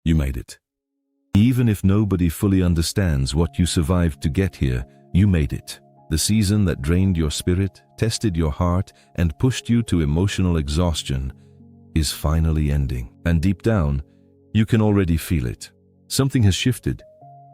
You made it. Even if nobody fully understands what you survived to get here, you made it. The season that drained your spirit, tested your heart, and pushed you to emotional exhaustion is finally ending. And deep down, you can already feel it. Something has shifted.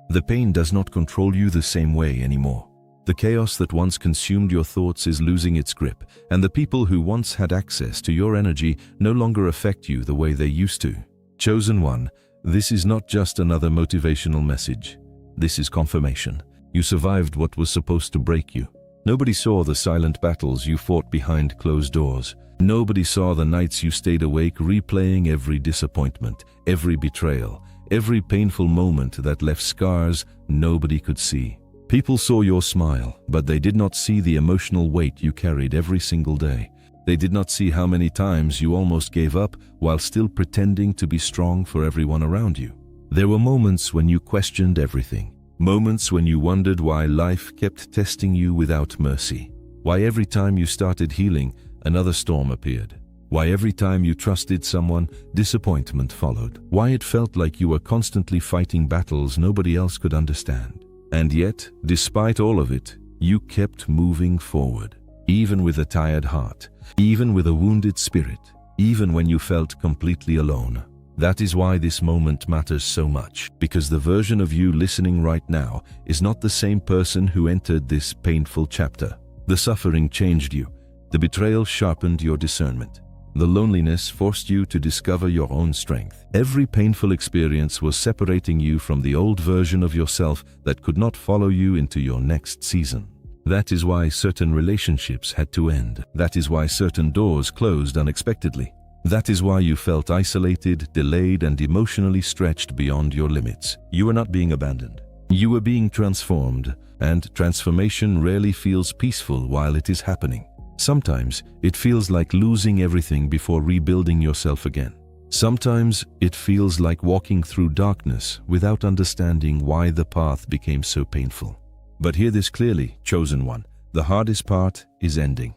The pain does not control you the same way anymore. The chaos that once consumed your thoughts is losing its grip, and the people who once had access to your energy no longer affect you the way they used to. Chosen one, this is not just another motivational message. This is confirmation. You survived what was supposed to break you. Nobody saw the silent battles you fought behind closed doors. Nobody saw the nights you stayed awake replaying every disappointment, every betrayal, every painful moment that left scars nobody could see. People saw your smile, but they did not see the emotional weight you carried every single day. They did not see how many times you almost gave up while still pretending to be strong for everyone around you. There were moments when you questioned everything. Moments when you wondered why life kept testing you without mercy. Why every time you started healing, another storm appeared. Why every time you trusted someone, disappointment followed. Why it felt like you were constantly fighting battles nobody else could understand. And yet, despite all of it, you kept moving forward. Even with a tired heart, even with a wounded spirit, even when you felt completely alone. That is why this moment matters so much, because the version of you listening right now is not the same person who entered this painful chapter. The suffering changed you. The betrayal sharpened your discernment. The loneliness forced you to discover your own strength. Every painful experience was separating you from the old version of yourself that could not follow you into your next season. That is why certain relationships had to end. That is why certain doors closed unexpectedly. That is why you felt isolated, delayed, and emotionally stretched beyond your limits. You were not being abandoned. You were being transformed, and transformation rarely feels peaceful while it is happening. Sometimes it feels like losing everything before rebuilding yourself again. Sometimes it feels like walking through darkness without understanding why the path became so painful. But hear this clearly, chosen one. The hardest part is ending.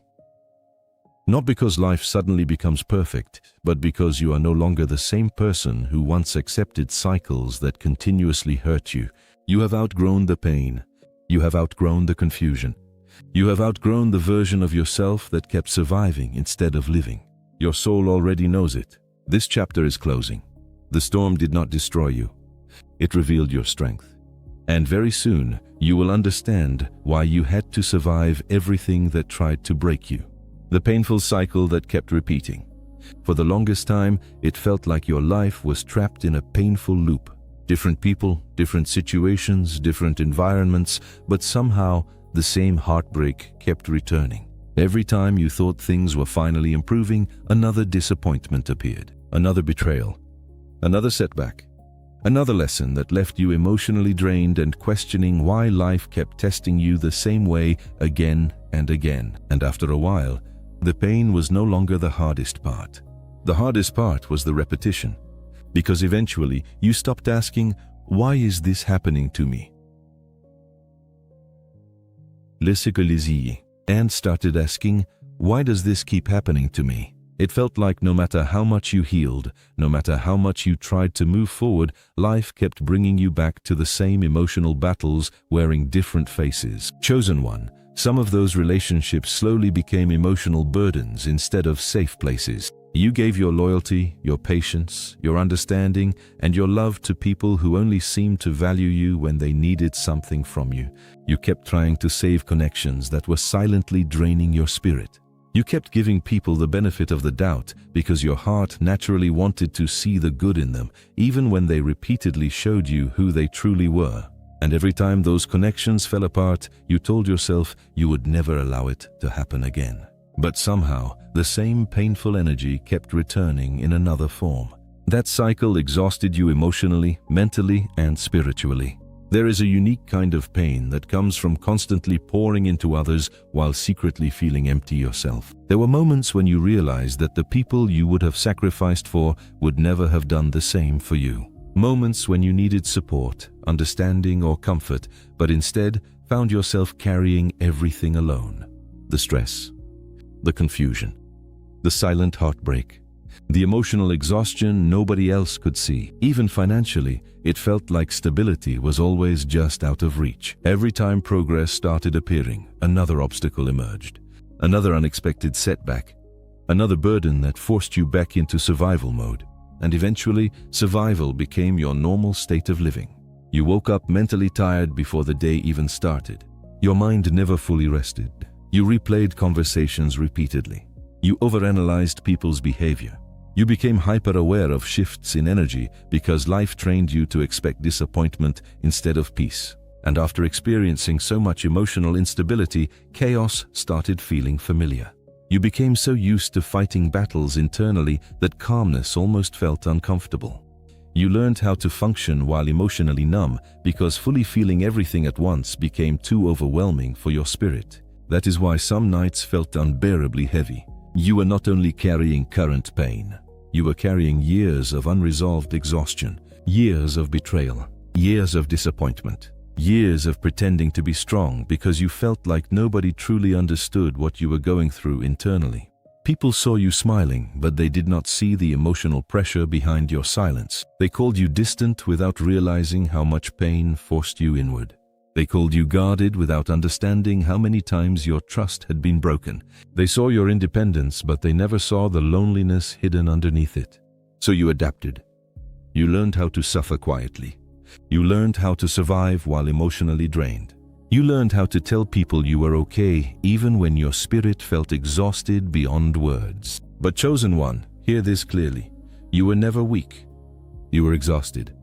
Not because life suddenly becomes perfect, but because you are no longer the same person who once accepted cycles that continuously hurt you. You have outgrown the pain. You have outgrown the confusion. You have outgrown the version of yourself that kept surviving instead of living. Your soul already knows it. This chapter is closing. The storm did not destroy you. It revealed your strength. And very soon, you will understand why you had to survive everything that tried to break you. The painful cycle that kept repeating. For the longest time, it felt like your life was trapped in a painful loop. Different people, different situations, different environments, but somehow the same heartbreak kept returning. Every time you thought things were finally improving, another disappointment appeared. Another betrayal. Another setback. Another lesson that left you emotionally drained and questioning why life kept testing you the same way again and again. And after a while, the pain was no longer the hardest part. The hardest part was the repetition. Because eventually, you stopped asking, why is this happening to me? And started asking, why does this keep happening to me? It felt like no matter how much you healed, no matter how much you tried to move forward, life kept bringing you back to the same emotional battles wearing different faces. Chosen one, some of those relationships slowly became emotional burdens instead of safe places. You gave your loyalty, your patience, your understanding, and your love to people who only seemed to value you when they needed something from you. You kept trying to save connections that were silently draining your spirit. You kept giving people the benefit of the doubt because your heart naturally wanted to see the good in them, even when they repeatedly showed you who they truly were. And every time those connections fell apart, you told yourself you would never allow it to happen again. But somehow, the same painful energy kept returning in another form. That cycle exhausted you emotionally, mentally, and spiritually. There is a unique kind of pain that comes from constantly pouring into others while secretly feeling empty yourself. There were moments when you realized that the people you would have sacrificed for would never have done the same for you. Moments when you needed support, understanding, or comfort, but instead found yourself carrying everything alone. The stress, the confusion, the silent heartbreak. The emotional exhaustion nobody else could see. Even financially, it felt like stability was always just out of reach. Every time progress started appearing, another obstacle emerged. Another unexpected setback. Another burden that forced you back into survival mode. And eventually, survival became your normal state of living. You woke up mentally tired before the day even started. Your mind never fully rested. You replayed conversations repeatedly. You overanalyzed people's behavior. You became hyper-aware of shifts in energy because life trained you to expect disappointment instead of peace. And after experiencing so much emotional instability, chaos started feeling familiar. You became so used to fighting battles internally that calmness almost felt uncomfortable. You learned how to function while emotionally numb because fully feeling everything at once became too overwhelming for your spirit. That is why some nights felt unbearably heavy. You were not only carrying current pain, you were carrying years of unresolved exhaustion, years of betrayal, years of disappointment, years of pretending to be strong because you felt like nobody truly understood what you were going through internally. People saw you smiling, but they did not see the emotional pressure behind your silence. They called you distant without realizing how much pain forced you inward. They called you guarded without understanding how many times your trust had been broken. They saw your independence, but they never saw the loneliness hidden underneath it. So you adapted. You learned how to suffer quietly. You learned how to survive while emotionally drained. You learned how to tell people you were okay even when your spirit felt exhausted beyond words. But chosen one, hear this clearly. You were never weak. You were exhausted.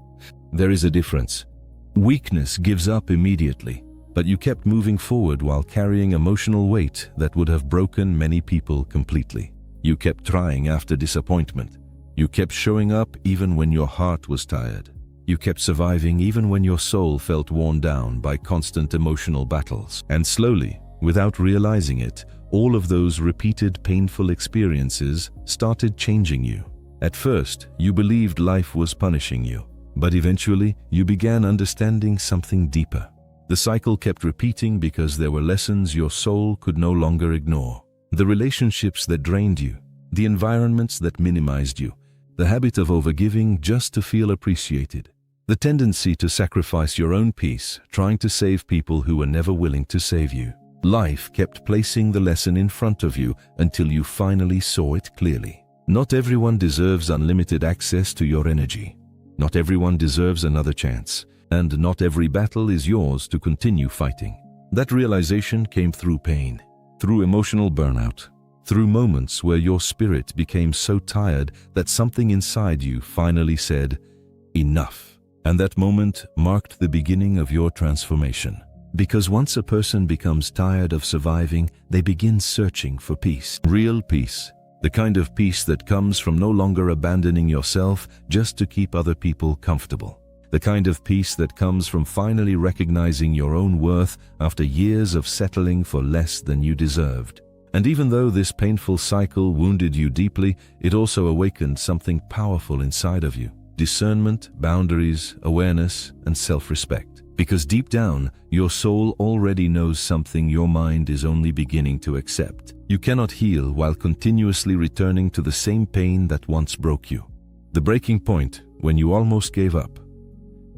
There is a difference. Weakness gives up immediately, but you kept moving forward while carrying emotional weight that would have broken many people completely. You kept trying after disappointment. You kept showing up even when your heart was tired. You kept surviving even when your soul felt worn down by constant emotional battles. And slowly, without realizing it, all of those repeated painful experiences started changing you. At first, you believed life was punishing you. But eventually, you began understanding something deeper. The cycle kept repeating because there were lessons your soul could no longer ignore. The relationships that drained you, the environments that minimized you, the habit of overgiving just to feel appreciated, the tendency to sacrifice your own peace, trying to save people who were never willing to save you. Life kept placing the lesson in front of you until you finally saw it clearly. Not everyone deserves unlimited access to your energy. Not everyone deserves another chance, and not every battle is yours to continue fighting. That realization came through pain, through emotional burnout, through moments where your spirit became so tired that something inside you finally said, enough. And that moment marked the beginning of your transformation. Because once a person becomes tired of surviving, they begin searching for peace. Real peace. The kind of peace that comes from no longer abandoning yourself just to keep other people comfortable. The kind of peace that comes from finally recognizing your own worth after years of settling for less than you deserved. And even though this painful cycle wounded you deeply, it also awakened something powerful inside of you. Discernment, boundaries, awareness, and self-respect. Because deep down, your soul already knows something your mind is only beginning to accept. You cannot heal while continuously returning to the same pain that once broke you. The breaking point, when you almost gave up.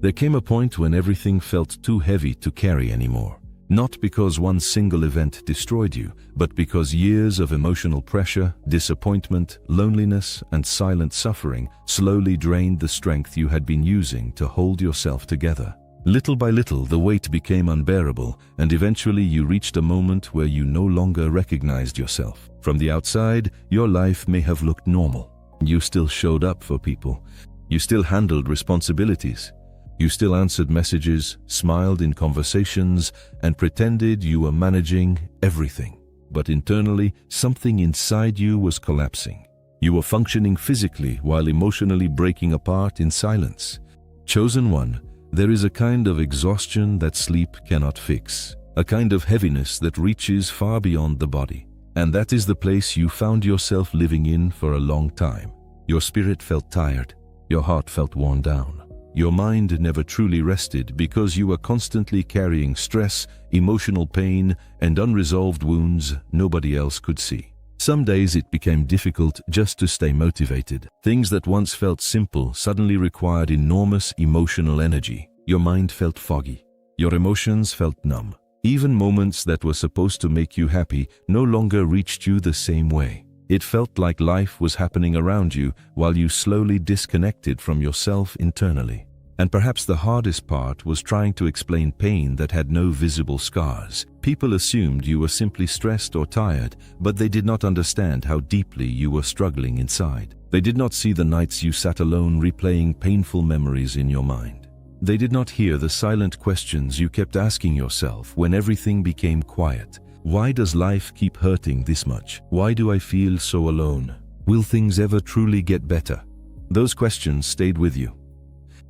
There came a point when everything felt too heavy to carry anymore. Not because one single event destroyed you, but because years of emotional pressure, disappointment, loneliness, and silent suffering slowly drained the strength you had been using to hold yourself together. Little by little, the weight became unbearable, and eventually you reached a moment where you no longer recognized yourself. From the outside, your life may have looked normal. You still showed up for people. You still handled responsibilities. You still answered messages, smiled in conversations, and pretended you were managing everything. But internally, something inside you was collapsing. You were functioning physically while emotionally breaking apart in silence. Chosen one, there is a kind of exhaustion that sleep cannot fix, a kind of heaviness that reaches far beyond the body. And that is the place you found yourself living in for a long time. Your spirit felt tired, your heart felt worn down. Your mind never truly rested because you were constantly carrying stress, emotional pain, and unresolved wounds nobody else could see. Some days it became difficult just to stay motivated. Things that once felt simple suddenly required enormous emotional energy. Your mind felt foggy. Your emotions felt numb. Even moments that were supposed to make you happy no longer reached you the same way. It felt like life was happening around you while you slowly disconnected from yourself internally. And perhaps the hardest part was trying to explain pain that had no visible scars. People assumed you were simply stressed or tired, but they did not understand how deeply you were struggling inside. They did not see the nights you sat alone replaying painful memories in your mind. They did not hear the silent questions you kept asking yourself when everything became quiet. Why does life keep hurting this much? Why do I feel so alone? Will things ever truly get better? Those questions stayed with you.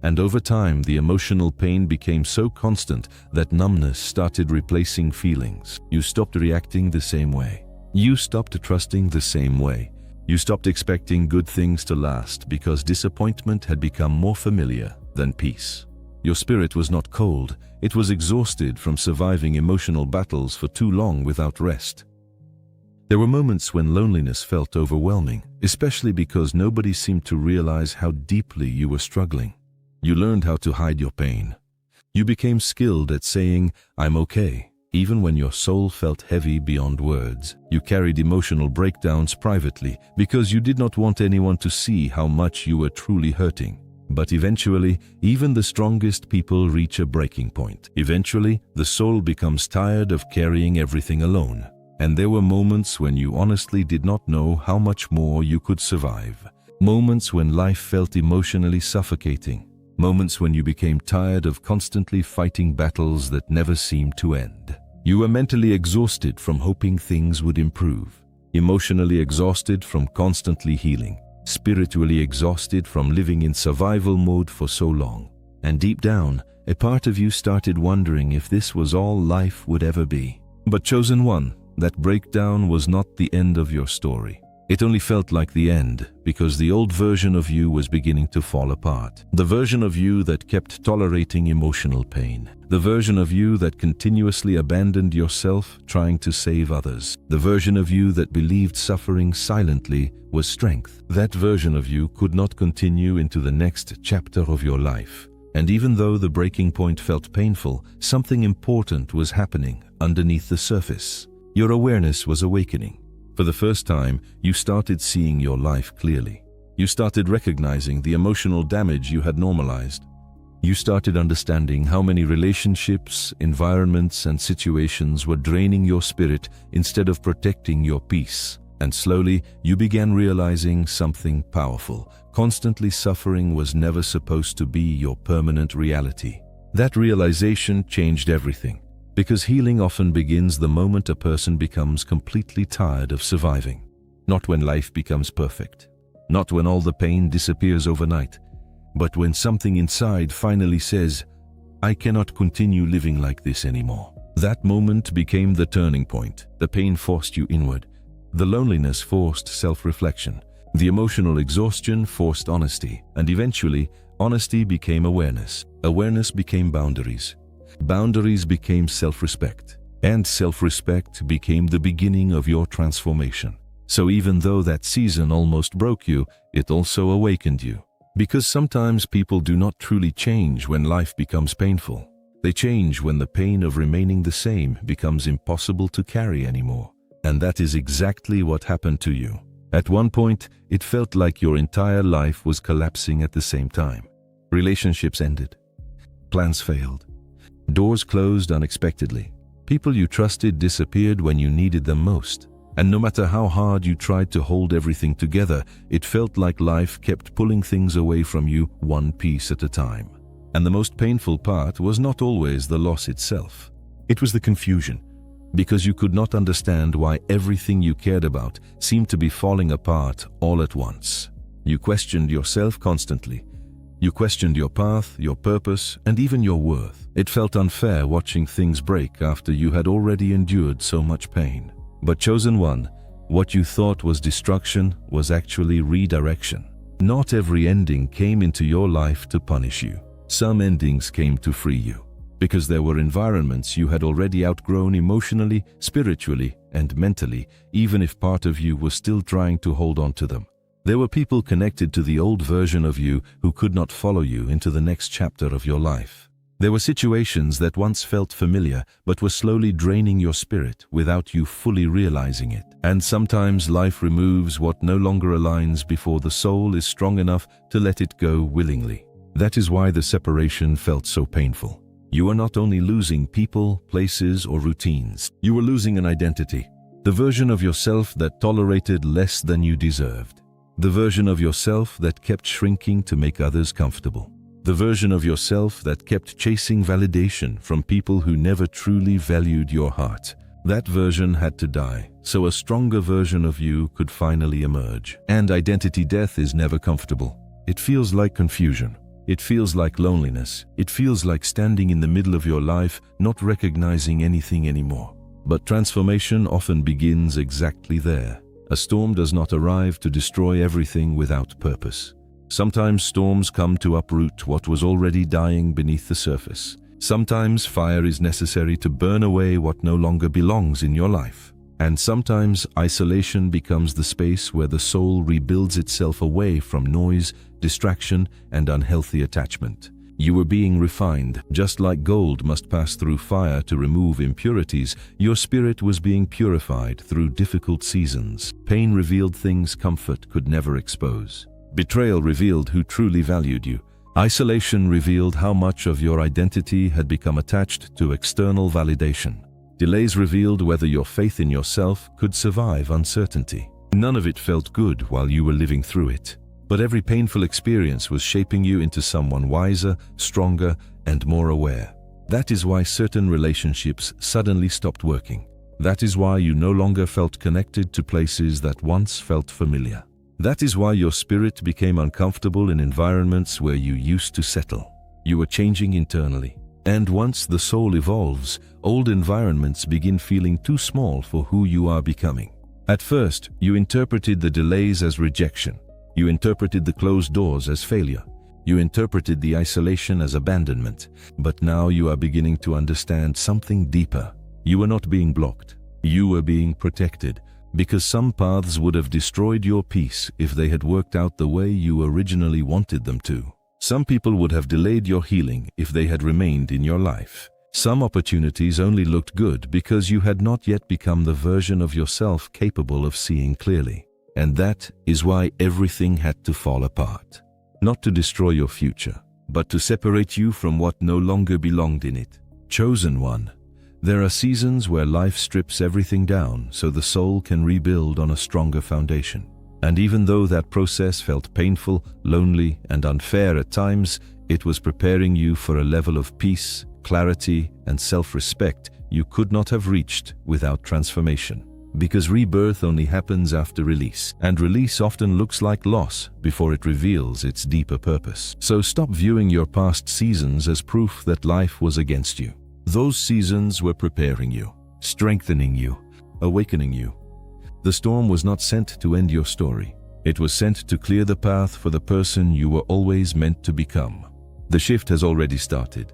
And over time, the emotional pain became so constant that numbness started replacing feelings. You stopped reacting the same way. You stopped trusting the same way. You stopped expecting good things to last because disappointment had become more familiar than peace. Your spirit was not cold, it was exhausted from surviving emotional battles for too long without rest. There were moments when loneliness felt overwhelming, especially because nobody seemed to realize how deeply you were struggling. You learned how to hide your pain. You became skilled at saying, "I'm okay," even when your soul felt heavy beyond words. You carried emotional breakdowns privately because you did not want anyone to see how much you were truly hurting. But eventually, even the strongest people reach a breaking point. Eventually, the soul becomes tired of carrying everything alone. And there were moments when you honestly did not know how much more you could survive. Moments when life felt emotionally suffocating. Moments when you became tired of constantly fighting battles that never seemed to end. You were mentally exhausted from hoping things would improve. Emotionally exhausted from constantly healing. Spiritually exhausted from living in survival mode for so long. And deep down, a part of you started wondering if this was all life would ever be. But chosen one, that breakdown was not the end of your story. It only felt like the end because the old version of you was beginning to fall apart. The version of you that kept tolerating emotional pain. The version of you that continuously abandoned yourself trying to save others. The version of you that believed suffering silently was strength. That version of you could not continue into the next chapter of your life. And even though the breaking point felt painful, something important was happening underneath the surface. Your awareness was awakening. For the first time, you started seeing your life clearly. You started recognizing the emotional damage you had normalized. You started understanding how many relationships, environments, and situations were draining your spirit instead of protecting your peace. And slowly, you began realizing something powerful. Constantly suffering was never supposed to be your permanent reality. That realization changed everything. Because healing often begins the moment a person becomes completely tired of surviving. Not when life becomes perfect. Not when all the pain disappears overnight. But when something inside finally says, "I cannot continue living like this anymore." That moment became the turning point. The pain forced you inward. The loneliness forced self-reflection. The emotional exhaustion forced honesty. And eventually, honesty became awareness. Awareness became boundaries. Boundaries became self-respect, and self-respect became the beginning of your transformation. So even though that season almost broke you, it also awakened you. Because sometimes people do not truly change when life becomes painful. They change when the pain of remaining the same becomes impossible to carry anymore. And that is exactly what happened to you. At one point, it felt like your entire life was collapsing at the same time. Relationships ended. Plans failed. Doors closed unexpectedly. People you trusted disappeared when you needed them most. And no matter how hard you tried to hold everything together, it felt like life kept pulling things away from you one piece at a time. And the most painful part was not always the loss itself. It was the confusion, because you could not understand why everything you cared about seemed to be falling apart all at once. You questioned yourself constantly. You questioned your path, your purpose, and even your worth. It felt unfair watching things break after you had already endured so much pain. But chosen one, what you thought was destruction was actually redirection. Not every ending came into your life to punish you. Some endings came to free you, because there were environments you had already outgrown emotionally, spiritually, and mentally, even if part of you was still trying to hold on to them. There were people connected to the old version of you who could not follow you into the next chapter of your life. There were situations that once felt familiar but were slowly draining your spirit without you fully realizing it. And sometimes life removes what no longer aligns before the soul is strong enough to let it go willingly. That is why the separation felt so painful. You are not only losing people, places, or routines. You were losing an identity. The version of yourself that tolerated less than you deserved. The version of yourself that kept shrinking to make others comfortable. The version of yourself that kept chasing validation from people who never truly valued your heart. That version had to die, so a stronger version of you could finally emerge. And identity death is never comfortable. It feels like confusion. It feels like loneliness. It feels like standing in the middle of your life, not recognizing anything anymore. But transformation often begins exactly there. A storm does not arrive to destroy everything without purpose. Sometimes storms come to uproot what was already dying beneath the surface. Sometimes fire is necessary to burn away what no longer belongs in your life. And sometimes isolation becomes the space where the soul rebuilds itself away from noise, distraction, and unhealthy attachment. You were being refined. Just like gold must pass through fire to remove impurities, your spirit was being purified through difficult seasons. Pain revealed things comfort could never expose. Betrayal revealed who truly valued you. Isolation revealed how much of your identity had become attached to external validation. Delays revealed whether your faith in yourself could survive uncertainty. None of it felt good while you were living through it. But every painful experience was shaping you into someone wiser, stronger, and more aware. That is why certain relationships suddenly stopped working. That is why you no longer felt connected to places that once felt familiar. That is why your spirit became uncomfortable in environments where you used to settle. You were changing internally. And once the soul evolves, old environments begin feeling too small for who you are becoming. At first, you interpreted the delays as rejection. You interpreted the closed doors as failure. You interpreted the isolation as abandonment. But now you are beginning to understand something deeper. You were not being blocked. You were being protected. Because some paths would have destroyed your peace if they had worked out the way you originally wanted them to. Some people would have delayed your healing if they had remained in your life. Some opportunities only looked good because you had not yet become the version of yourself capable of seeing clearly. And that is why everything had to fall apart. Not to destroy your future, but to separate you from what no longer belonged in it. Chosen one. There are seasons where life strips everything down so the soul can rebuild on a stronger foundation. And even though that process felt painful, lonely, and unfair at times, it was preparing you for a level of peace, clarity, and self-respect you could not have reached without transformation. Because rebirth only happens after release, and release often looks like loss before it reveals its deeper purpose. So stop viewing your past seasons as proof that life was against you. Those seasons were preparing you, strengthening you, awakening you. The storm was not sent to end your story. It was sent to clear the path for the person you were always meant to become. The shift has already started.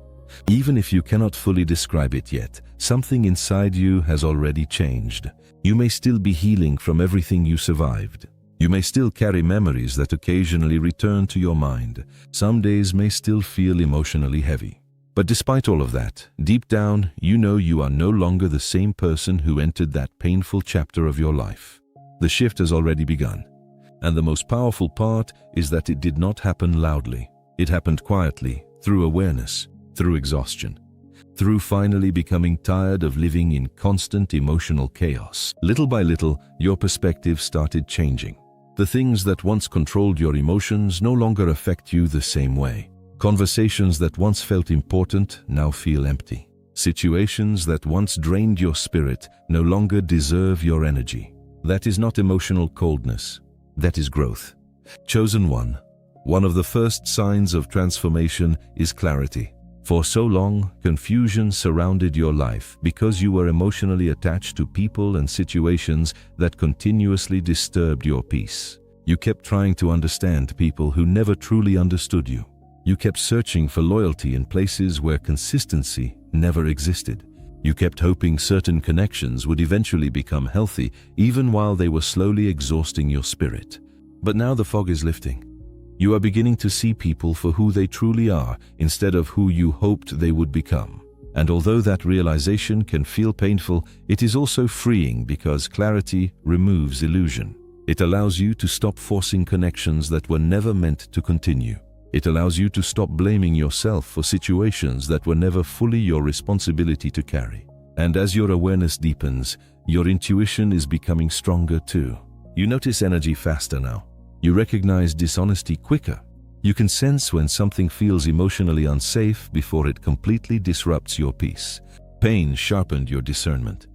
Even if you cannot fully describe it yet, something inside you has already changed. You may still be healing from everything you survived. You may still carry memories that occasionally return to your mind. Some days may still feel emotionally heavy. But despite all of that, deep down, you know you are no longer the same person who entered that painful chapter of your life. The shift has already begun. And the most powerful part is that it did not happen loudly. It happened quietly, through awareness, through exhaustion, through finally becoming tired of living in constant emotional chaos. Little by little, your perspective started changing. The things that once controlled your emotions no longer affect you the same way. Conversations that once felt important now feel empty. Situations that once drained your spirit no longer deserve your energy. That is not emotional coldness. That is growth. Chosen one. One of the first signs of transformation is clarity. For so long, confusion surrounded your life because you were emotionally attached to people and situations that continuously disturbed your peace. You kept trying to understand people who never truly understood you. You kept searching for loyalty in places where consistency never existed. You kept hoping certain connections would eventually become healthy, even while they were slowly exhausting your spirit. But now the fog is lifting. You are beginning to see people for who they truly are instead of who you hoped they would become. And although that realization can feel painful, it is also freeing because clarity removes illusion. It allows you to stop forcing connections that were never meant to continue. It allows you to stop blaming yourself for situations that were never fully your responsibility to carry. And as your awareness deepens, your intuition is becoming stronger too. You notice energy faster now. You recognize dishonesty quicker. You can sense when something feels emotionally unsafe before it completely disrupts your peace. Pain sharpened your discernment.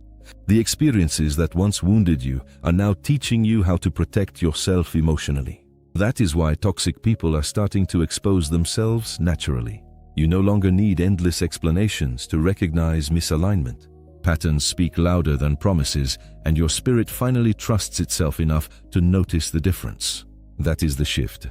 The experiences that once wounded you are now teaching you how to protect yourself emotionally. That is why toxic people are starting to expose themselves naturally. You no longer need endless explanations to recognize misalignment. Patterns speak louder than promises, and your spirit finally trusts itself enough to notice the difference. That is the shift.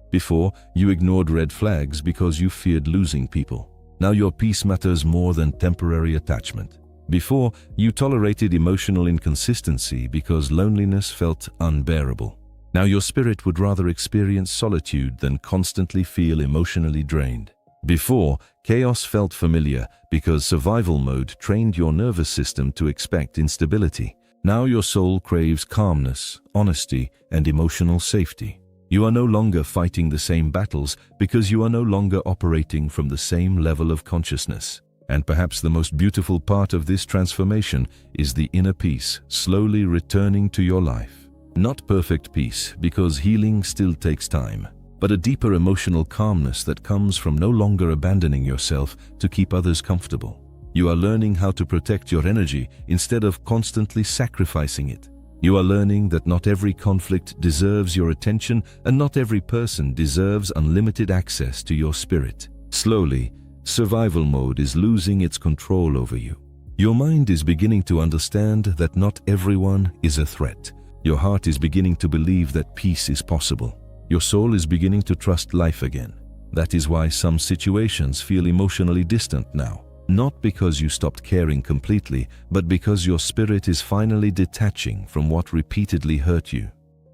Before, you ignored red flags because you feared losing people. Now your peace matters more than temporary attachment. Before, you tolerated emotional inconsistency because loneliness felt unbearable. Now your spirit would rather experience solitude than constantly feel emotionally drained. Before, chaos felt familiar because survival mode trained your nervous system to expect instability. Now your soul craves calmness, honesty, and emotional safety. You are no longer fighting the same battles because you are no longer operating from the same level of consciousness. And perhaps the most beautiful part of this transformation is the inner peace slowly returning to your life. Not perfect peace, because healing still takes time, but a deeper emotional calmness that comes from no longer abandoning yourself to keep others comfortable. You are learning how to protect your energy instead of constantly sacrificing it. You are learning that not every conflict deserves your attention, and not every person deserves unlimited access to your spirit. Slowly, survival mode is losing its control over you. Your mind is beginning to understand that not everyone is a threat. Your heart is beginning to believe that peace is possible. Your soul is beginning to trust life again. That is why some situations feel emotionally distant now. Not because you stopped caring completely, but because your spirit is finally detaching from what repeatedly hurt you.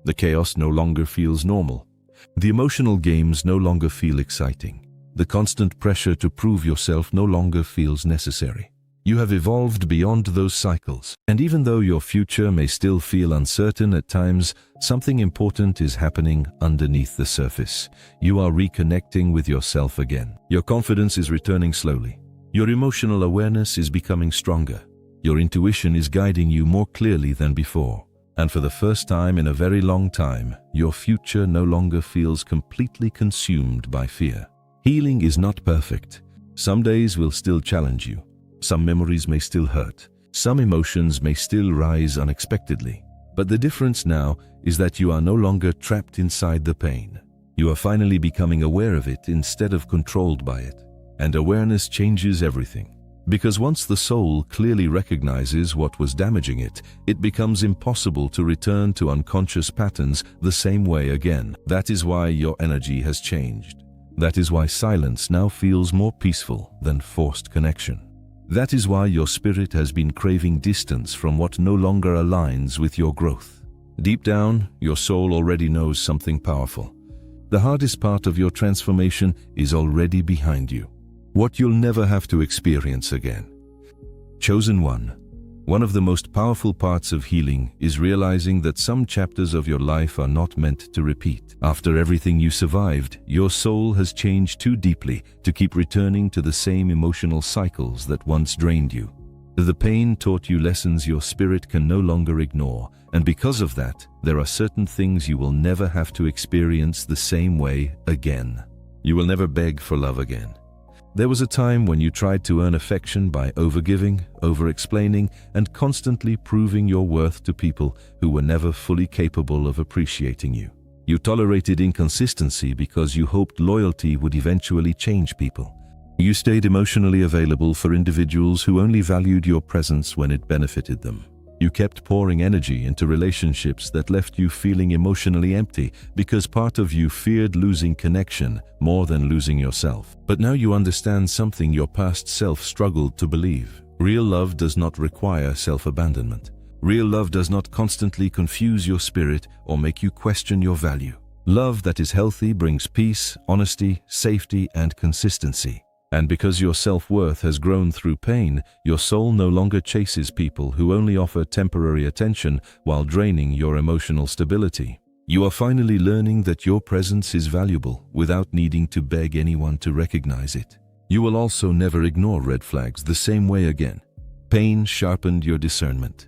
The chaos no longer feels normal. The emotional games no longer feel exciting. The constant pressure to prove yourself no longer feels necessary. You have evolved beyond those cycles, and even though your future may still feel uncertain at times, something important is happening underneath the surface. You are reconnecting with yourself again. Your confidence is returning slowly. Your emotional awareness is becoming stronger. Your intuition is guiding you more clearly than before. And for the first time in a very long time, your future no longer feels completely consumed by fear. Healing is not perfect. Some days will still challenge you. Some memories may still hurt. Some emotions may still rise unexpectedly. But the difference now is that you are no longer trapped inside the pain. You are finally becoming aware of it instead of controlled by it. And awareness changes everything. Because once the soul clearly recognizes what was damaging it, it becomes impossible to return to unconscious patterns the same way again. That is why your energy has changed. That is why silence now feels more peaceful than forced connection. That is why your spirit has been craving distance from what no longer aligns with your growth. Deep down, your soul already knows something powerful. The hardest part of your transformation is already behind you. What you'll never have to experience again. Chosen one. One of the most powerful parts of healing is realizing that some chapters of your life are not meant to repeat. After everything you survived, your soul has changed too deeply to keep returning to the same emotional cycles that once drained you. The pain taught you lessons your spirit can no longer ignore, and because of that, there are certain things you will never have to experience the same way again. You will never beg for love again. There was a time when you tried to earn affection by overgiving, over-explaining, and constantly proving your worth to people who were never fully capable of appreciating you. You tolerated inconsistency because you hoped loyalty would eventually change people. You stayed emotionally available for individuals who only valued your presence when it benefited them. You kept pouring energy into relationships that left you feeling emotionally empty because part of you feared losing connection more than losing yourself. But now you understand something your past self struggled to believe. Real love does not require self-abandonment. Real love does not constantly confuse your spirit or make you question your value. Love that is healthy brings peace, honesty, safety, and consistency. And because your self-worth has grown through pain, your soul no longer chases people who only offer temporary attention while draining your emotional stability. You are finally learning that your presence is valuable without needing to beg anyone to recognize it. You will also never ignore red flags the same way again. Pain sharpened your discernment.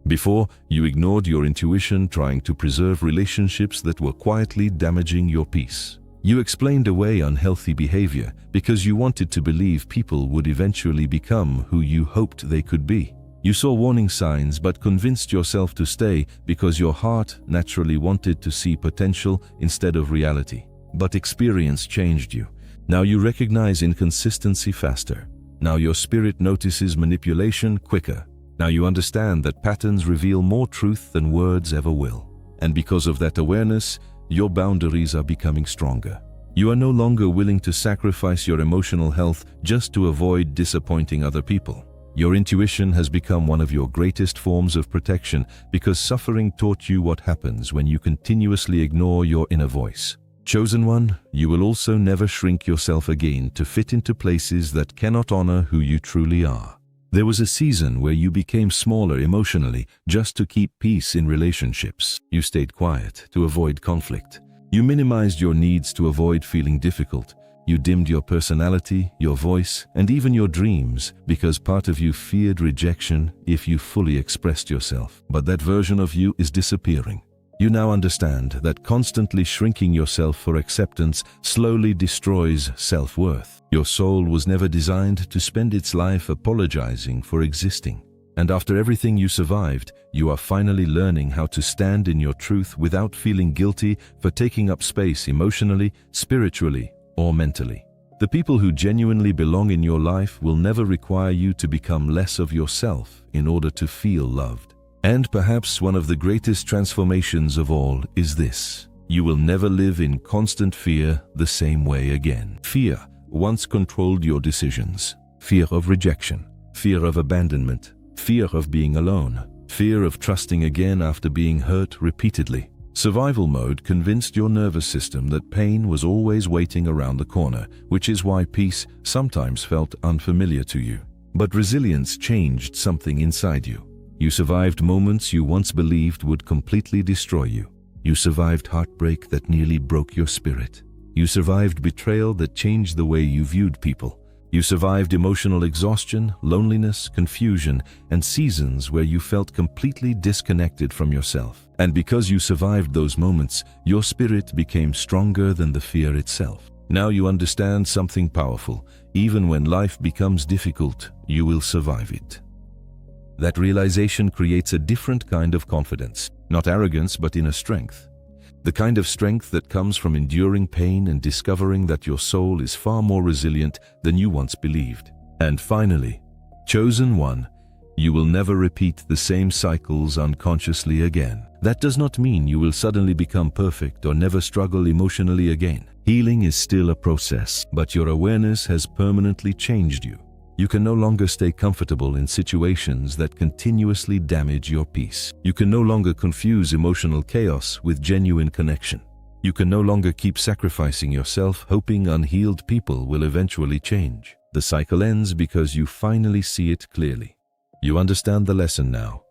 Before, you ignored your intuition, trying to preserve relationships that were quietly damaging your peace. You explained away unhealthy behavior because you wanted to believe people would eventually become who you hoped they could be. You saw warning signs but convinced yourself to stay because your heart naturally wanted to see potential instead of reality. But experience changed you. Now you recognize inconsistency faster. Now your spirit notices manipulation quicker. Now you understand that patterns reveal more truth than words ever will. And because of that awareness, your boundaries are becoming stronger. You are no longer willing to sacrifice your emotional health just to avoid disappointing other people. Your intuition has become one of your greatest forms of protection because suffering taught you what happens when you continuously ignore your inner voice. Chosen one, you will also never shrink yourself again to fit into places that cannot honor who you truly are. There was a season where you became smaller emotionally just to keep peace in relationships. You stayed quiet to avoid conflict. You minimized your needs to avoid feeling difficult. You dimmed your personality, your voice, and even your dreams because part of you feared rejection if you fully expressed yourself. But that version of you is disappearing. You now understand that constantly shrinking yourself for acceptance slowly destroys self-worth. Your soul was never designed to spend its life apologizing for existing. And after everything you survived, you are finally learning how to stand in your truth without feeling guilty for taking up space emotionally, spiritually, or mentally. The people who genuinely belong in your life will never require you to become less of yourself in order to feel loved. And perhaps one of the greatest transformations of all is this: you will never live in constant fear the same way again. Fear once controlled your decisions. Fear of rejection, fear of abandonment, fear of being alone, fear of trusting again after being hurt repeatedly. Survival mode convinced your nervous system that pain was always waiting around the corner, which is why peace sometimes felt unfamiliar to you. But resilience changed something inside you. You survived moments you once believed would completely destroy you. You survived heartbreak that nearly broke your spirit. You survived betrayal that changed the way you viewed people. You survived emotional exhaustion, loneliness, confusion, and seasons where you felt completely disconnected from yourself. And because you survived those moments, your spirit became stronger than the fear itself. Now you understand something powerful. Even when life becomes difficult, you will survive it. That realization creates a different kind of confidence, not arrogance but inner strength. The kind of strength that comes from enduring pain and discovering that your soul is far more resilient than you once believed. And finally, chosen one, you will never repeat the same cycles unconsciously again. That does not mean you will suddenly become perfect or never struggle emotionally again. Healing is still a process, but your awareness has permanently changed you. You can no longer stay comfortable in situations that continuously damage your peace. You can no longer confuse emotional chaos with genuine connection. You can no longer keep sacrificing yourself, hoping unhealed people will eventually change. The cycle ends because you finally see it clearly. You understand the lesson now.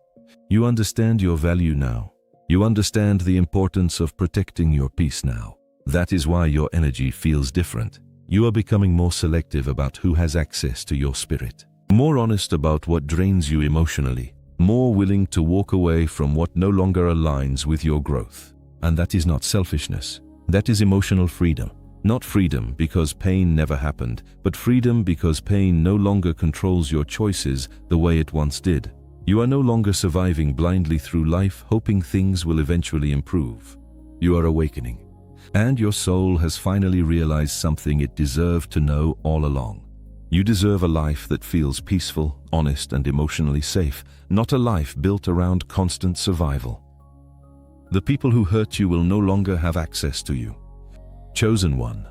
You understand your value now. You understand the importance of protecting your peace now. That is why your energy feels different. You are becoming more selective about who has access to your spirit, more honest about what drains you emotionally, more willing to walk away from what no longer aligns with your growth. And that is not selfishness. That is emotional freedom. Not freedom because pain never happened, but freedom because pain no longer controls your choices the way it once did. You are no longer surviving blindly through life, hoping things will eventually improve. You are awakening. And your soul has finally realized something it deserved to know all along. You deserve a life that feels peaceful, honest, and emotionally safe, not a life built around constant survival. The people who hurt you will no longer have access to you. Chosen one,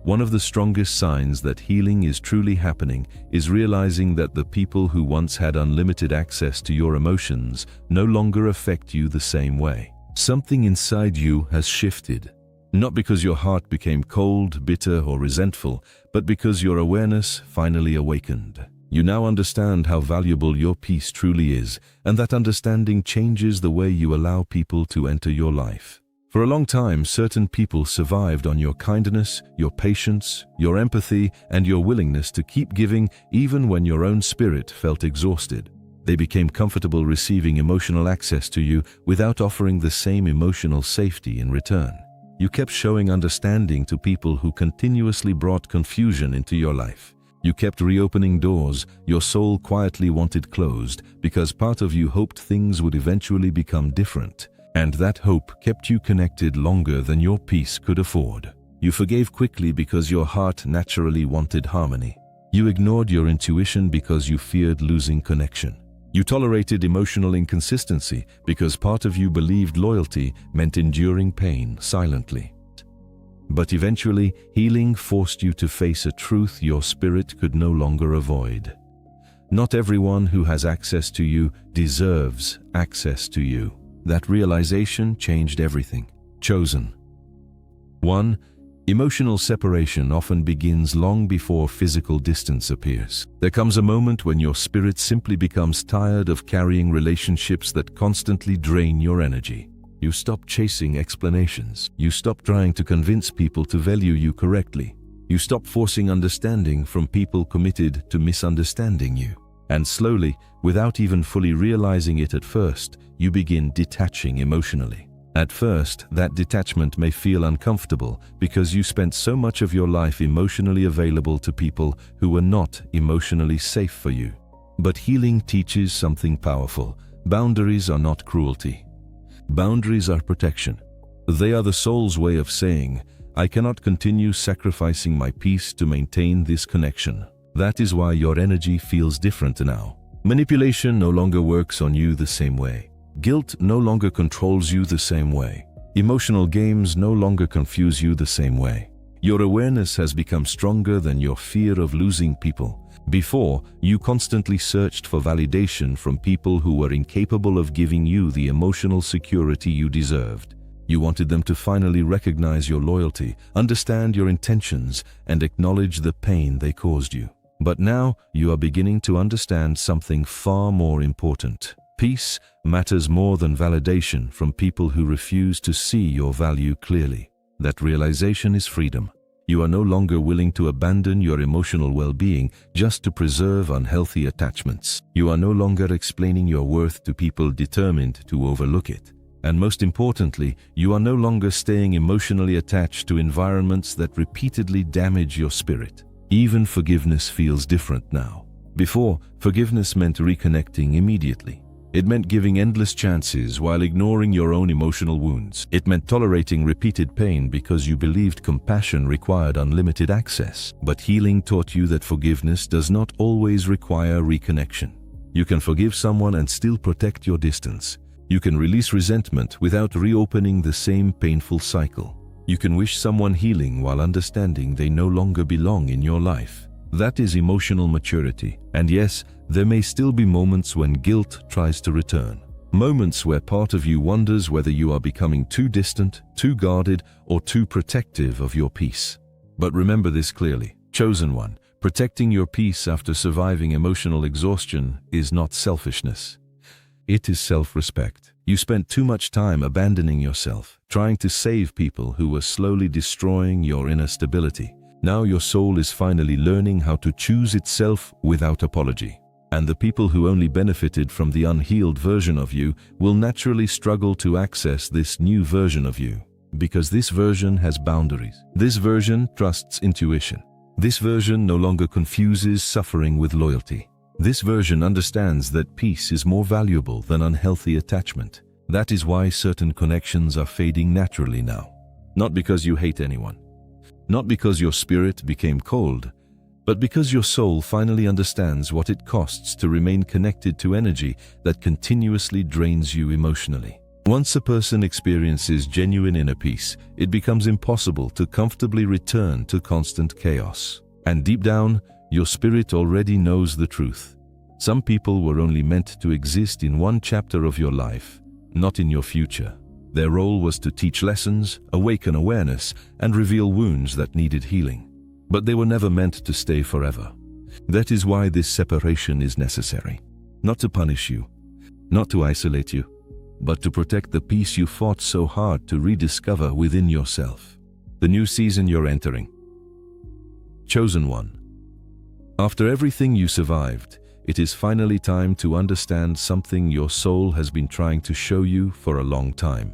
One of the strongest signs that healing is truly happening is realizing that the people who once had unlimited access to your emotions no longer affect you the same way. Something inside you has shifted. Not because your heart became cold, bitter, or resentful, but because your awareness finally awakened. You now understand how valuable your peace truly is, and that understanding changes the way you allow people to enter your life. For a long time, certain people survived on your kindness, your patience, your empathy, and your willingness to keep giving even when your own spirit felt exhausted. They became comfortable receiving emotional access to you without offering the same emotional safety in return. You kept showing understanding to people who continuously brought confusion into your life. You kept reopening doors your soul quietly wanted closed because part of you hoped things would eventually become different. And that hope kept you connected longer than your peace could afford. You forgave quickly because your heart naturally wanted harmony. You ignored your intuition because you feared losing connection. You tolerated emotional inconsistency because part of you believed loyalty meant enduring pain silently. But eventually, healing forced you to face a truth your spirit could no longer avoid. Not everyone who has access to you deserves access to you. That realization changed everything. Chosen. 1. Emotional separation often begins long before physical distance appears. There comes a moment when your spirit simply becomes tired of carrying relationships that constantly drain your energy. You stop chasing explanations. You stop trying to convince people to value you correctly. You stop forcing understanding from people committed to misunderstanding you. And slowly, without even fully realizing it at first, you begin detaching emotionally. At first, that detachment may feel uncomfortable because you spent so much of your life emotionally available to people who were not emotionally safe for you. But healing teaches something powerful. Boundaries are not cruelty. Boundaries are protection. They are the soul's way of saying, I cannot continue sacrificing my peace to maintain this connection. That is why your energy feels different now. Manipulation no longer works on you the same way. Guilt no longer controls you the same way. Emotional games no longer confuse you the same way. Your awareness has become stronger than your fear of losing people. Before, you constantly searched for validation from people who were incapable of giving you the emotional security you deserved. You wanted them to finally recognize your loyalty, understand your intentions, and acknowledge the pain they caused you. But now, you are beginning to understand something far more important. Peace matters more than validation from people who refuse to see your value clearly. That realization is freedom. You are no longer willing to abandon your emotional well-being just to preserve unhealthy attachments. You are no longer explaining your worth to people determined to overlook it. And most importantly, you are no longer staying emotionally attached to environments that repeatedly damage your spirit. Even forgiveness feels different now. Before, forgiveness meant reconnecting immediately. It meant giving endless chances while ignoring your own emotional wounds. It meant tolerating repeated pain because you believed compassion required unlimited access. But healing taught you that forgiveness does not always require reconnection. You can forgive someone and still protect your distance. You can release resentment without reopening the same painful cycle. You can wish someone healing while understanding they no longer belong in your life. That is emotional maturity. And yes, there may still be moments when guilt tries to return. Moments where part of you wonders whether you are becoming too distant, too guarded, or too protective of your peace. But remember this clearly. Chosen one, protecting your peace after surviving emotional exhaustion is not selfishness. It is self-respect. You spent too much time abandoning yourself, trying to save people who were slowly destroying your inner stability. Now your soul is finally learning how to choose itself without apology. And the people who only benefited from the unhealed version of you will naturally struggle to access this new version of you. Because this version has boundaries. This version trusts intuition. This version no longer confuses suffering with loyalty. This version understands that peace is more valuable than unhealthy attachment. That is why certain connections are fading naturally now. Not because you hate anyone. Not because your spirit became cold, but because your soul finally understands what it costs to remain connected to energy that continuously drains you emotionally. Once a person experiences genuine inner peace, it becomes impossible to comfortably return to constant chaos. And deep down, your spirit already knows the truth. Some people were only meant to exist in one chapter of your life, not in your future. Their role was to teach lessons, awaken awareness, and reveal wounds that needed healing. But they were never meant to stay forever. That is why this separation is necessary. Not to punish you, not to isolate you, but to protect the peace you fought so hard to rediscover within yourself. The new season you're entering. Chosen one. After everything you survived, it is finally time to understand something your soul has been trying to show you for a long time.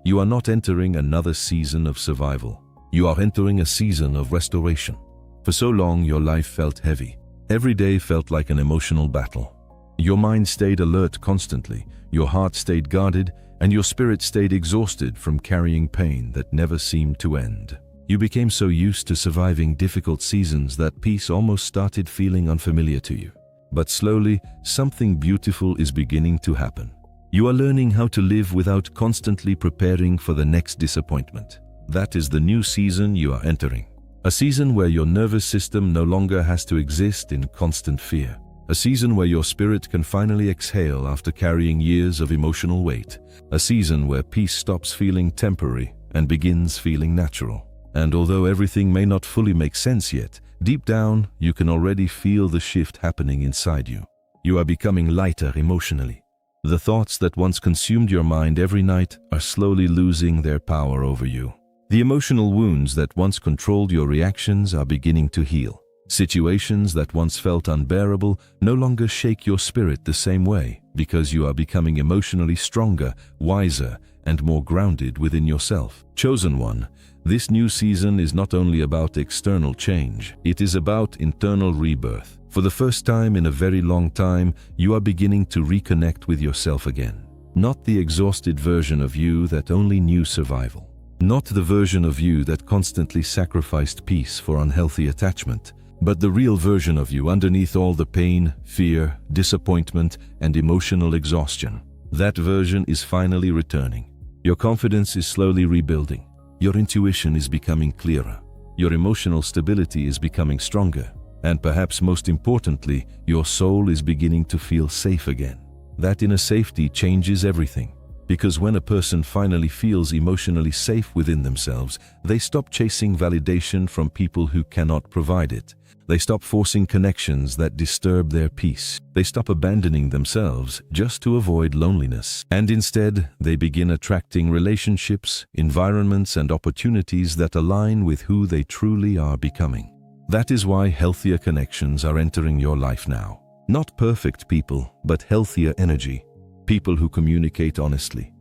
You are not entering another season of survival. You are entering a season of restoration. For so long, your life felt heavy. Every day felt like an emotional battle. Your mind stayed alert constantly, your heart stayed guarded, and your spirit stayed exhausted from carrying pain that never seemed to end. You became so used to surviving difficult seasons that peace almost started feeling unfamiliar to you. But slowly, something beautiful is beginning to happen. You are learning how to live without constantly preparing for the next disappointment. That is the new season you are entering. A season where your nervous system no longer has to exist in constant fear. A season where your spirit can finally exhale after carrying years of emotional weight. A season where peace stops feeling temporary and begins feeling natural. And although everything may not fully make sense yet, deep down, you can already feel the shift happening inside you. You are becoming lighter emotionally. The thoughts that once consumed your mind every night are slowly losing their power over you. The emotional wounds that once controlled your reactions are beginning to heal. Situations that once felt unbearable no longer shake your spirit the same way, because you are becoming emotionally stronger, wiser, and more grounded within yourself. Chosen one, this new season is not only about external change, it is about internal rebirth. For the first time in a very long time, you are beginning to reconnect with yourself again. Not the exhausted version of you that only knew survival. Not the version of you that constantly sacrificed peace for unhealthy attachment, but the real version of you underneath all the pain, fear, disappointment, and emotional exhaustion. That version is finally returning. Your confidence is slowly rebuilding. Your intuition is becoming clearer. Your emotional stability is becoming stronger. And perhaps most importantly, your soul is beginning to feel safe again. That inner safety changes everything. Because when a person finally feels emotionally safe within themselves, they stop chasing validation from people who cannot provide it. They stop forcing connections that disturb their peace. They stop abandoning themselves just to avoid loneliness. And instead, they begin attracting relationships, environments, and opportunities that align with who they truly are becoming. That is why healthier connections are entering your life now. Not perfect people, but healthier energy. People who communicate honestly.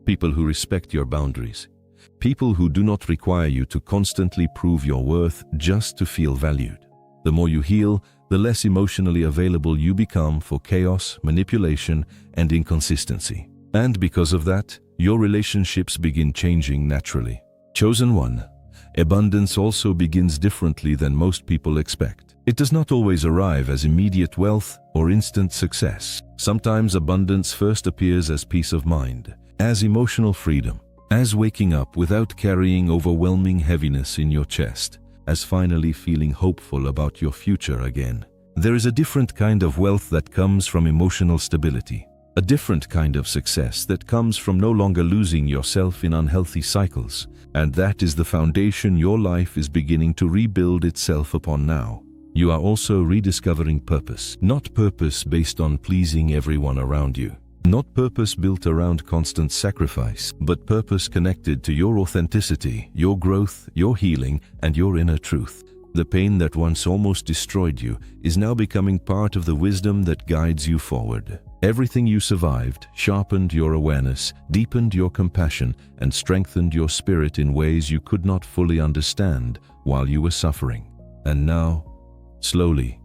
People who respect your boundaries. People who do not require you to constantly prove your worth just to feel valued. The more you heal, the less emotionally available you become for chaos, manipulation, and inconsistency. And because of that, your relationships begin changing naturally. Chosen one, abundance also begins differently than most people expect. It does not always arrive as immediate wealth or instant success. Sometimes abundance first appears as peace of mind, as emotional freedom, as waking up without carrying overwhelming heaviness in your chest, as finally feeling hopeful about your future again. There is a different kind of wealth that comes from emotional stability, a different kind of success that comes from no longer losing yourself in unhealthy cycles, and that is the foundation your life is beginning to rebuild itself upon now. You are also rediscovering purpose, not purpose based on pleasing everyone around you. Not purpose built around constant sacrifice, but purpose connected to your authenticity, your growth, your healing, and your inner truth. The pain that once almost destroyed you is now becoming part of the wisdom that guides you forward. Everything you survived sharpened your awareness, deepened your compassion, and strengthened your spirit in ways you could not fully understand while you were suffering. And now, slowly,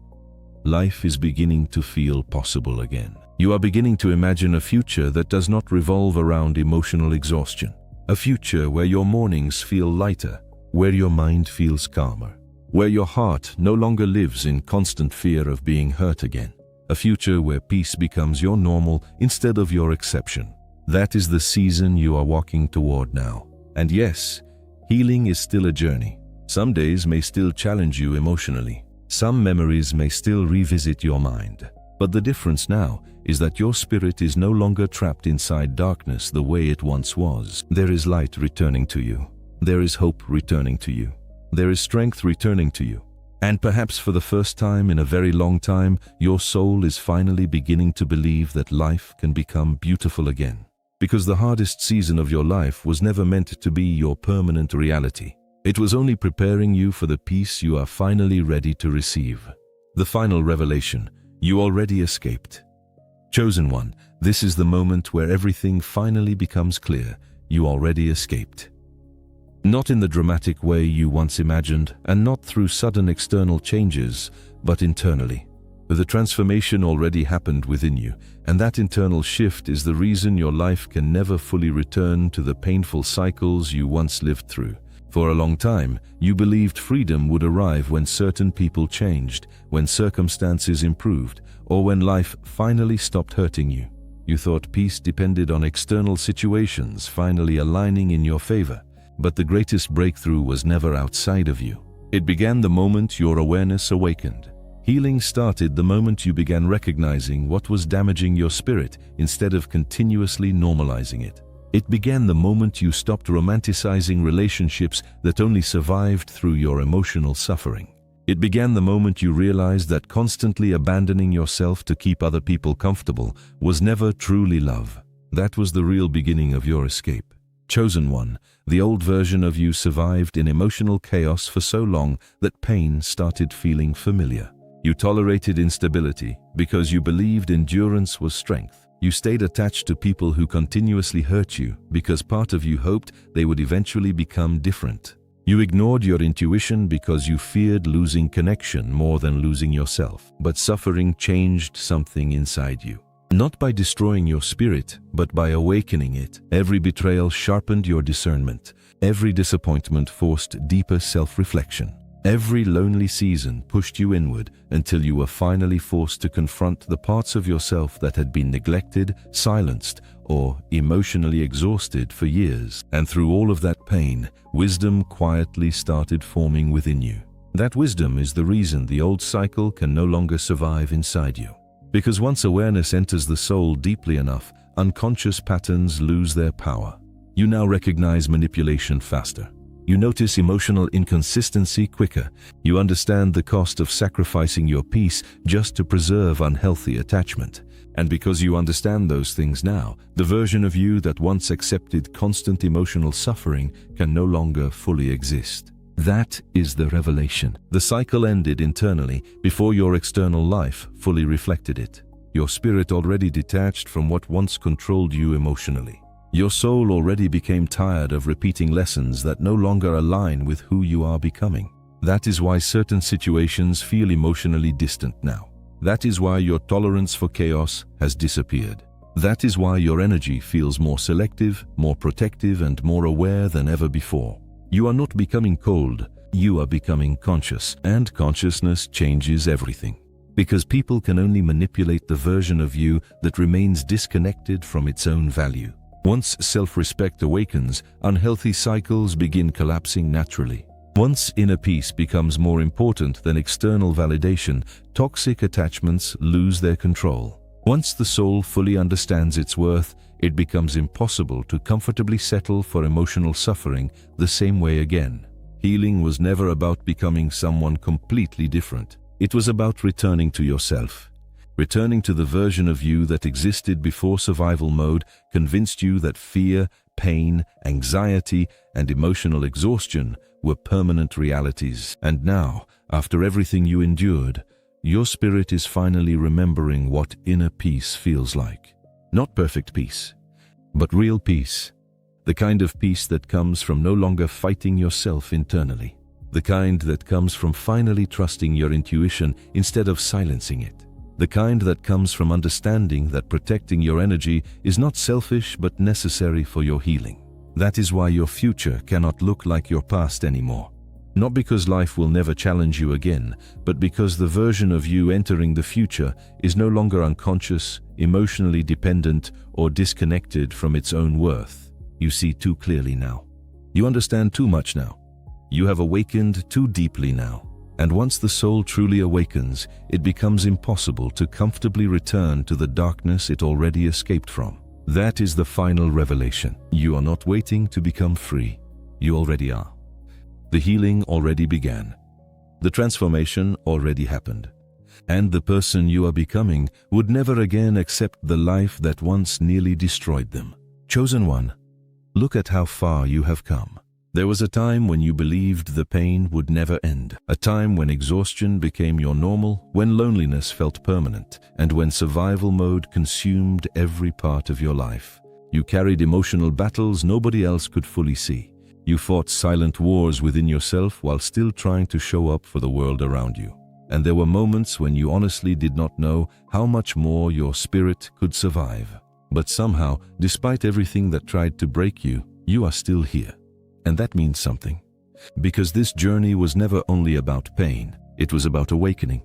life is beginning to feel possible again. You are beginning to imagine a future that does not revolve around emotional exhaustion. A future where your mornings feel lighter, where your mind feels calmer, where your heart no longer lives in constant fear of being hurt again. A future where peace becomes your normal instead of your exception. That is the season you are walking toward now. And yes, healing is still a journey. Some days may still challenge you emotionally. Some memories may still revisit your mind. But the difference now is that your spirit is no longer trapped inside darkness the way it once was. There is light returning to you. There is hope returning to you. There is strength returning to you. And perhaps for the first time in a very long time, your soul is finally beginning to believe that life can become beautiful again. Because the hardest season of your life was never meant to be your permanent reality. It was only preparing you for the peace you are finally ready to receive. The final revelation: you already escaped. Chosen one, this is the moment where everything finally becomes clear. You already escaped. Not in the dramatic way you once imagined, and not through sudden external changes, but internally. The transformation already happened within you, and that internal shift is the reason your life can never fully return to the painful cycles you once lived through. For a long time, you believed freedom would arrive when certain people changed, when circumstances improved, or when life finally stopped hurting you. You thought peace depended on external situations finally aligning in your favor. But the greatest breakthrough was never outside of you. It began the moment your awareness awakened. Healing started the moment you began recognizing what was damaging your spirit instead of continuously normalizing it. It began the moment you stopped romanticizing relationships that only survived through your emotional suffering. It began the moment you realized that constantly abandoning yourself to keep other people comfortable was never truly love. That was the real beginning of your escape. Chosen one, the old version of you survived in emotional chaos for so long that pain started feeling familiar. You tolerated instability because you believed endurance was strength. You stayed attached to people who continuously hurt you because part of you hoped they would eventually become different. You ignored your intuition because you feared losing connection more than losing yourself. But suffering changed something inside you. Not by destroying your spirit, but by awakening it. Every betrayal sharpened your discernment. Every disappointment forced deeper self-reflection. Every lonely season pushed you inward until you were finally forced to confront the parts of yourself that had been neglected, silenced, or emotionally exhausted for years. And through all of that pain, wisdom quietly started forming within you. That wisdom is the reason the old cycle can no longer survive inside you. Because once awareness enters the soul deeply enough, unconscious patterns lose their power. You now recognize manipulation faster. You notice emotional inconsistency quicker. You understand the cost of sacrificing your peace just to preserve unhealthy attachment. And because you understand those things now, the version of you that once accepted constant emotional suffering can no longer fully exist. That is the revelation. The cycle ended internally before your external life fully reflected it. Your spirit already detached from what once controlled you emotionally. Your soul already became tired of repeating lessons that no longer align with who you are becoming. That is why certain situations feel emotionally distant now. That is why your tolerance for chaos has disappeared. That is why your energy feels more selective, more protective, and more aware than ever before. You are not becoming cold, you are becoming conscious, and consciousness changes everything. Because people can only manipulate the version of you that remains disconnected from its own value. Once self-respect awakens, unhealthy cycles begin collapsing naturally. Once inner peace becomes more important than external validation, toxic attachments lose their control. Once the soul fully understands its worth, it becomes impossible to comfortably settle for emotional suffering the same way again. Healing was never about becoming someone completely different. It was about returning to yourself. Returning to the version of you that existed before survival mode convinced you that fear, pain, anxiety, and emotional exhaustion were permanent realities. And now, after everything you endured, your spirit is finally remembering what inner peace feels like. Not perfect peace, but real peace. The kind of peace that comes from no longer fighting yourself internally. The kind that comes from finally trusting your intuition instead of silencing it. The kind that comes from understanding that protecting your energy is not selfish but necessary for your healing. That is why your future cannot look like your past anymore. Not because life will never challenge you again, but because the version of you entering the future is no longer unconscious, emotionally dependent, or disconnected from its own worth. You see too clearly now. You understand too much now. You have awakened too deeply now. And once the soul truly awakens, it becomes impossible to comfortably return to the darkness it already escaped from. That is the final revelation. You are not waiting to become free. You already are. The healing already began. The transformation already happened. And the person you are becoming would never again accept the life that once nearly destroyed them. Chosen one, look at how far you have come. There was a time when you believed the pain would never end, a time when exhaustion became your normal, when loneliness felt permanent, and when survival mode consumed every part of your life. You carried emotional battles nobody else could fully see. You fought silent wars within yourself while still trying to show up for the world around you. And there were moments when you honestly did not know how much more your spirit could survive. But somehow, despite everything that tried to break you, you are still here. And that means something. Because this journey was never only about pain, it was about awakening.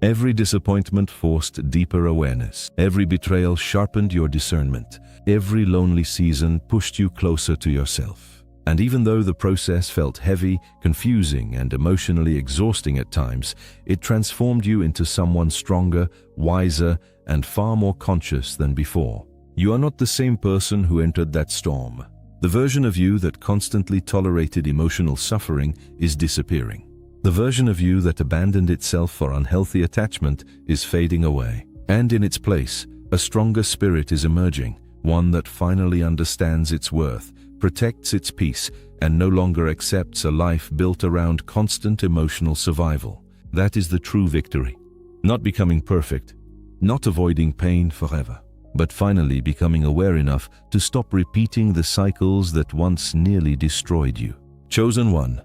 Every disappointment forced deeper awareness. Every betrayal sharpened your discernment. Every lonely season pushed you closer to yourself. And even though the process felt heavy, confusing, and emotionally exhausting at times, it transformed you into someone stronger, wiser, and far more conscious than before. You are not the same person who entered that storm. The version of you that constantly tolerated emotional suffering is disappearing. The version of you that abandoned itself for unhealthy attachment is fading away. And in its place, a stronger spirit is emerging, one that finally understands its worth, protects its peace, and no longer accepts a life built around constant emotional survival. That is the true victory. Not becoming perfect, not avoiding pain forever, but finally becoming aware enough to stop repeating the cycles that once nearly destroyed you. Chosen one,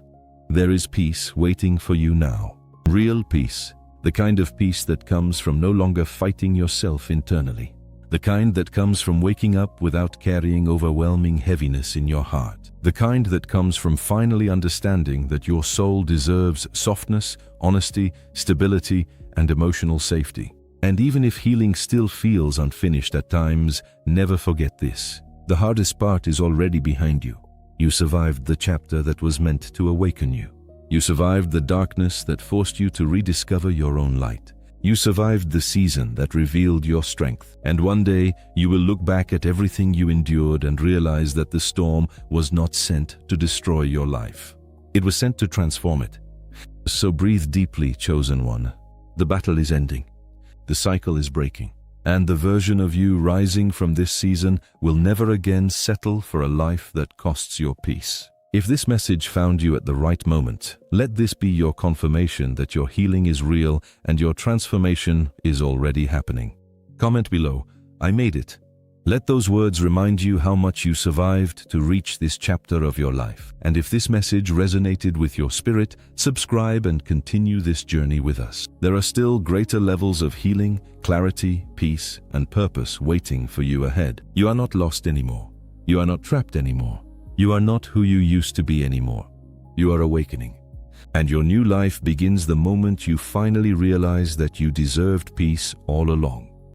there is peace waiting for you now. Real peace, the kind of peace that comes from no longer fighting yourself internally. The kind that comes from waking up without carrying overwhelming heaviness in your heart. The kind that comes from finally understanding that your soul deserves softness, honesty, stability, and emotional safety. And even if healing still feels unfinished at times, never forget this. The hardest part is already behind you. You survived the chapter that was meant to awaken you. You survived the darkness that forced you to rediscover your own light. You survived the season that revealed your strength, and one day you will look back at everything you endured and realize that the storm was not sent to destroy your life. It was sent to transform it. So breathe deeply, chosen one. The battle is ending. The cycle is breaking. And the version of you rising from this season will never again settle for a life that costs your peace. If this message found you at the right moment, let this be your confirmation that your healing is real and your transformation is already happening. Comment below, I made it. Let those words remind you how much you survived to reach this chapter of your life. And if this message resonated with your spirit, subscribe and continue this journey with us. There are still greater levels of healing, clarity, peace, and purpose waiting for you ahead. You are not lost anymore. You are not trapped anymore. You are not who you used to be anymore. You are awakening. And your new life begins the moment you finally realize that you deserved peace all along.